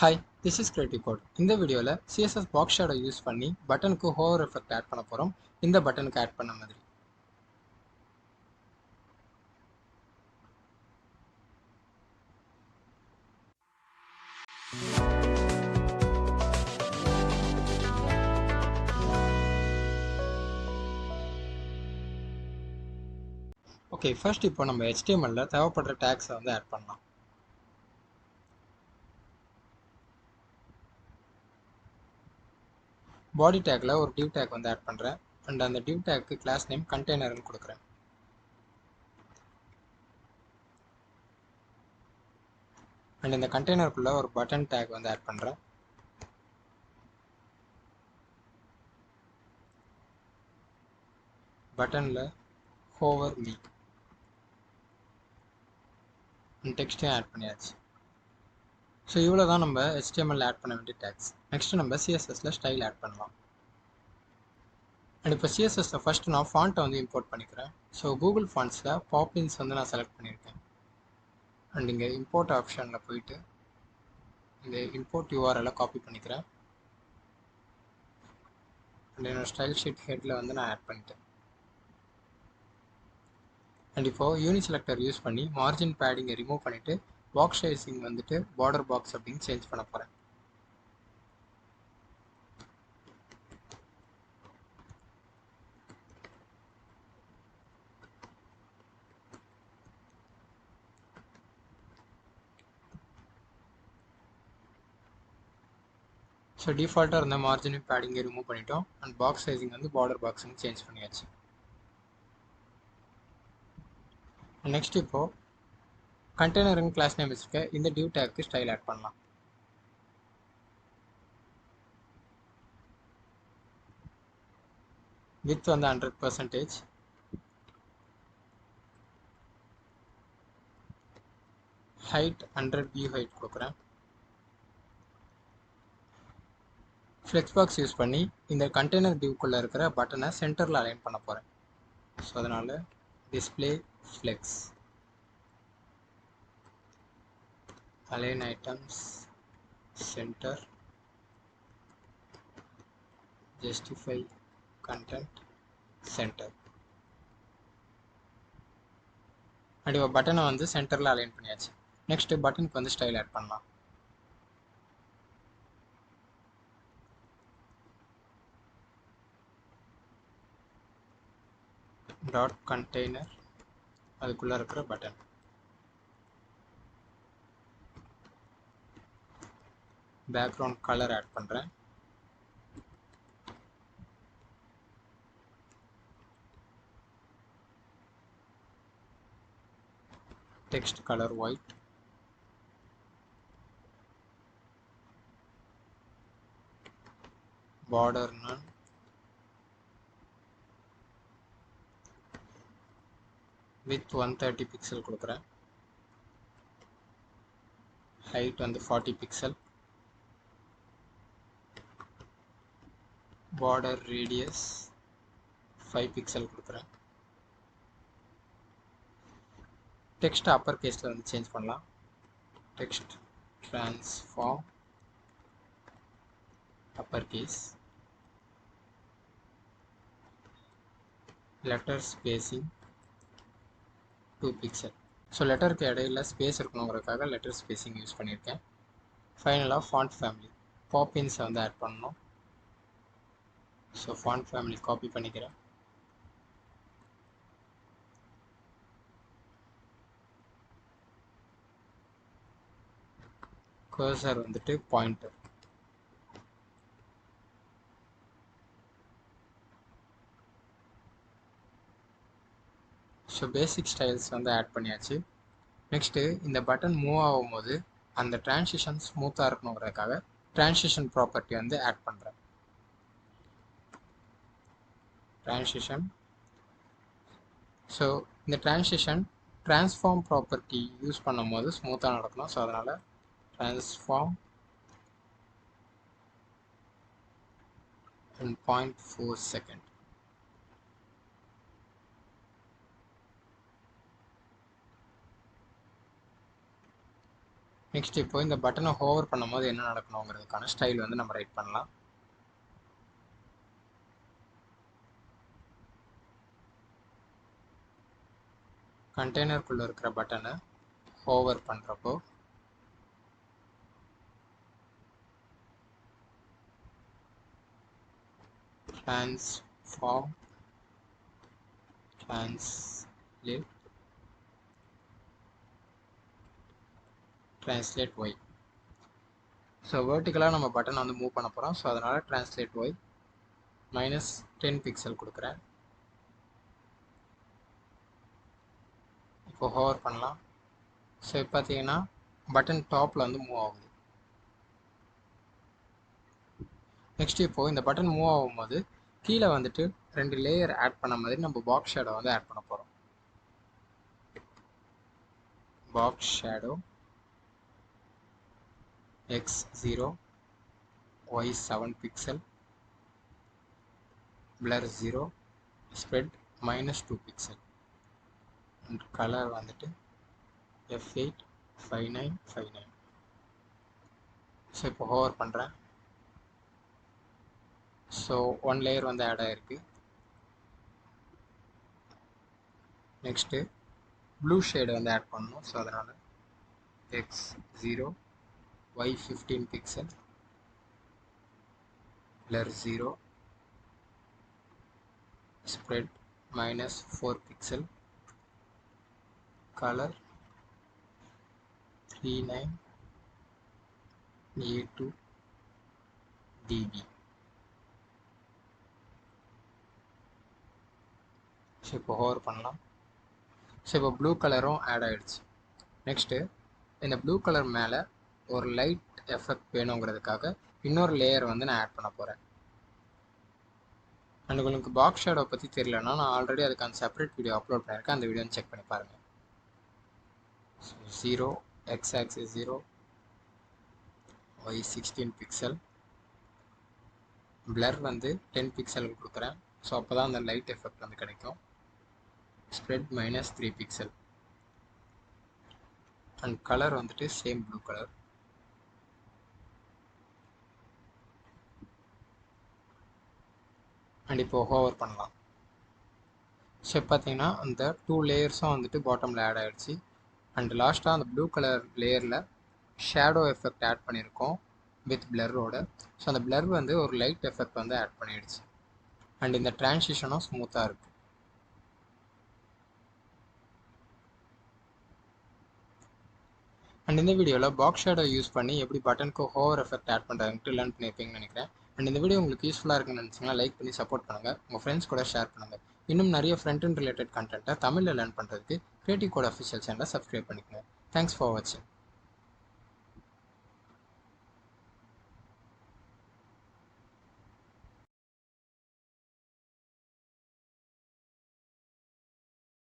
Hi, this is Creative Code. இந்த வீடியோல CSS box shadow use பண்ணி பட்டனுக்கு hover effect ஆட் பண்ண போறோம். இந்த பட்டனுக்கு ஆட் பண்ண மாதிரி. ஓகே, ஃபர்ஸ்ட் இப்போ நம்ம HTML ல தேவைப்படுற tags வந்து ஆட் பண்ணலாம். பாடி tagல ஒரு div tag வந்து ஆட் பண்றேன். and அந்த div tagக்கு class name container னு கொடுக்கிறேன். and இந்த container குள்ள ஒரு button tag வந்து ஆட் பண்றேன். பட்டன்ல hover me text ஆட் பண்ணியாச்சு. ஸோ இவ்வளோ தான் நம்ம HTML ஆட் பண்ண வேண்டிய டேக்ஸ். நெக்ஸ்ட் நம்ம CSSல ஸ்டைல் ஆட் பண்ணலாம். அண்ட் இப்போ CSSல ஃபர்ஸ்ட் நான் ஃபாண்ட்டை வந்து இம்போர்ட் பண்ணிக்கிறேன். ஸோ கூகுள் ஃபாண்ட்ஸில் பாப்பின்ஸ் வந்து நான் செலக்ட் பண்ணியிருக்கேன். அண்ட் இங்கே இம்போர்ட் ஆப்ஷனில் போயிட்டு இந்த இம்போர்ட் URL காப்பி பண்ணிக்கிறேன். அண்ட் என்னோட ஸ்டைல் ஷீட் ஹெட்டில் வந்து நான் ஆட் பண்ணிட்டேன். அண்ட் இப்போ யூனிசெலக்டர் யூஸ் பண்ணி மார்ஜின் பேடிங்கை ரிமூவ் பண்ணிவிட்டு பாக்ஸ் சைசிங் வந்துட்டு பார்டர் பாக்ஸ் அப்படின்னு சேஞ்ச் பண்ண போகிறேன். ஸோ டிஃபால்ட்டாக இருந்த மார்ஜின் பேடிங்கை ரிமூவ் பண்ணிட்டோம். அண்ட் பாக்ஸ் சைசிங் வந்து பார்டர் பாக்ஸ்னு சேஞ்ச் பண்ணியாச்சு. நெக்ஸ்ட் இப்போ கண்டெய்னருங்க கிளாஸ் நேம் வச்சுருக்க இந்த div tagக்கு ஸ்டைல் ஆட் பண்ணலாம். width வந்து 100%, height 100 view height கொடுக்குறேன். flexbox யூஸ் பண்ணி இந்த கண்டெய்னர் div-குள்ள இருக்கிற பட்டனை சென்டரில் அலைன் பண்ண போகிறேன். ஸோ அதனால் display flex, align items, center, justify content, center. And இப்போ பட்டனை வந்து சென்டரில் அலைன் பண்ணியாச்சு. நெக்ஸ்ட் பட்டனுக்கு வந்து ஸ்டைல் ஆட் பண்ணலாம். டாட் கண்டெய்னர் அதுக்குள்ளே இருக்கிற பட்டன். பேக்ரவுண்ட் கலர் ஆட் பண்ணுறேன். Text colour white. Border none. width 130 pixel கொடுக்குறேன். height வந்து 40 பிக்சல். border radius 5 பிக்சல் கொடுக்குறேன். டெக்ஸ்ட் அப்பர் கேஸில் வந்து சேஞ்ச் பண்ணலாம். Text transform upper case. letter spacing 2 pixel. So லெட்டருக்கு இடையில ஸ்பேஸ் இருக்கணுங்கிறதுக்காக லெட்டர் ஸ்பேசிங் யூஸ் பண்ணியிருக்கேன். ஃபைனலாக ஃபாண்ட் ஃபேமிலி பாப்பின்ஸை வந்து ஆட் பண்ணணும். ஸோ ஃபாண்ட் ஃபேமிலி காப்பி பண்ணிக்கிறேன். கர்சர் வந்துட்டு பாயிண்டர். ஸோ பேசிக் ஸ்டைல்ஸ் வந்து ஆட் பண்ணியாச்சு. நெக்ஸ்ட்டு இந்த பட்டன் மூவ் ஆகும்போது அந்த டிரான்சிஷன் ஸ்மூத்தாக இருக்கணுங்கிறதுக்காக டிரான்சிஷன் ப்ராப்பர்ட்டி வந்து ஆட் பண்ணுறேன். டிரான்சிஷன். ஸோ இந்த டிரான்சிஷன் டிரான்ஸ்ஃபார்ம் ப்ராப்பர்ட்டி யூஸ் பண்ணும் போது ஸ்மூத்தாக நடக்கணும். ஸோ அதனால் டிரான்ஸ்ஃபார்ம் in 0.4 செகண்ட். நெக்ஸ்ட் இப்போ இந்த பட்டனை ஹோவர் பண்ணும்போது என்ன நடக்கணுங்கிறதுக்கான ஸ்டைல் வந்து நம்ம ரைட் பண்ணலாம். கண்டெய்னருக்குள்ளே இருக்கிற பட்டனை ஹோவர் பண்ணுறப்போ transform translate y. ஸோ வெர்டிக்கலாக நம்ம பட்டன் வந்து மூவ் பண்ண போகிறோம். ஸோ அதனால் translate y -10 பிக்சல் கொடுக்குறேன். இப்போ ஹோவர் பண்ணலாம். ஸோ இப்போ பார்த்தீங்கன்னா பட்டன் டாப்பில் வந்து மூவ் ஆகுது. நெக்ஸ்ட் இப்போது இந்த பட்டன் மூவ் ஆகும்போது கீழே வந்துட்டு 2 லேயர் ஆட் பண்ண மாதிரி நம்ம பாக்ஸ் ஷேடோ வந்து ஆட் பண்ண போகிறோம். Box shadow x0 y7 pixel blur 0 spread -2 pixel and colour வந்துட்டு f8 5959. ஸோ இப்போ ஹோவர் பண்ணுறேன். ஸோ 1 லேயர் வந்து ஆட் ஆகிருக்கு. நெக்ஸ்ட்டு ப்ளூ ஷேடு வந்து ஆட் பண்ணணும். ஸோ அதனால் x0 y15 pixel blur 0 spread -4 pixel color 39A2 dB. So இப்போ hover பண்ணலாம். ஸோ இப்போ ப்ளூ கலரும் ஆட் ஆகிடுச்சு. நெக்ஸ்ட்டு இந்த ப்ளூ கலர் மேலே ஒரு லைட் எஃபெக்ட் வேணுங்கிறதுக்காக இன்னொரு லேயர் வந்து நான் ஆட் பண்ண போகிறேன். அண்ட் உங்களுக்கு பாக்ஸ் ஷேடோ பற்றி தெரியலன்னா நான் ஆல்ரெடி அதுக்கான செப்பரேட் வீடியோ அப்லோட் பண்ணியிருக்கேன். அந்த வீடியோ செக் பண்ணி பாருங்கள். So 0 x axis 0 y16 pixel blur வந்து 10 பிக்சல் கொடுக்குறேன். ஸோ அப்போ தான் அந்த லைட் எஃபெக்ட் வந்து கிடைக்கும். spread -3 பிக்சல் அண்ட் கலர் வந்துட்டு சேம் ப்ளூ கலர். அண்ட் இப்போ ஹோவர் பண்ணலாம். ஸோ பார்த்தீங்கன்னா அந்த 2 லேயர்ஸும் வந்துட்டு பாட்டமில் ஆட் ஆகிடுச்சு. அண்ட் லாஸ்ட்டாக அந்த ப்ளூ கலர் லேயரில் ஷேடோ எஃபெக்ட் ஆட் பண்ணியிருக்கோம் வித் பிளரோட. ஸோ அந்த பிளர் வந்து ஒரு லைட் எஃபெக்ட் வந்து ஆட் பண்ணிடுச்சு. அண்ட் இந்த டிரான்சிஷனும் ஸ்மூத்தாக இருக்குது. அண்ட் இந்த வீடியோவில் பாக்ஸ் ஷேடோ யூஸ் பண்ணி எப்படி பட்டனுக்கு ஹோவர் எஃபெக்ட் ஆட் பண்ணுறாங்கன்ட்டு லேர்ன் பண்ணியிருப்பீங்கன்னு நினைக்கிறேன். அண்ட் இந்த வீடியோ உங்களுக்கு யூஸ்ஃபுல்லாக இருக்குன்னு நினச்சிங்கன்னா லைக் பண்ணி சப்போர்ட் பண்ணுங்கள். உங்கள் ஃப்ரெண்ட்ஸ் கூட ஷேர் பண்ணுங்கள். இன்னும் நிறைய ஃப்ரண்ட் அண்ட் ரிலேட்டட் கண்டென்ட்டை தமிழில் லேர்ன் பண்ணுறதுக்கு கிரியேட்டிவ் கோட் அஃபிஷியல் சேனலை சப்ஸ்கிரைப் பண்ணிக்கோங்க. தேங்க்ஸ் ஃபார் வாட்சிங்.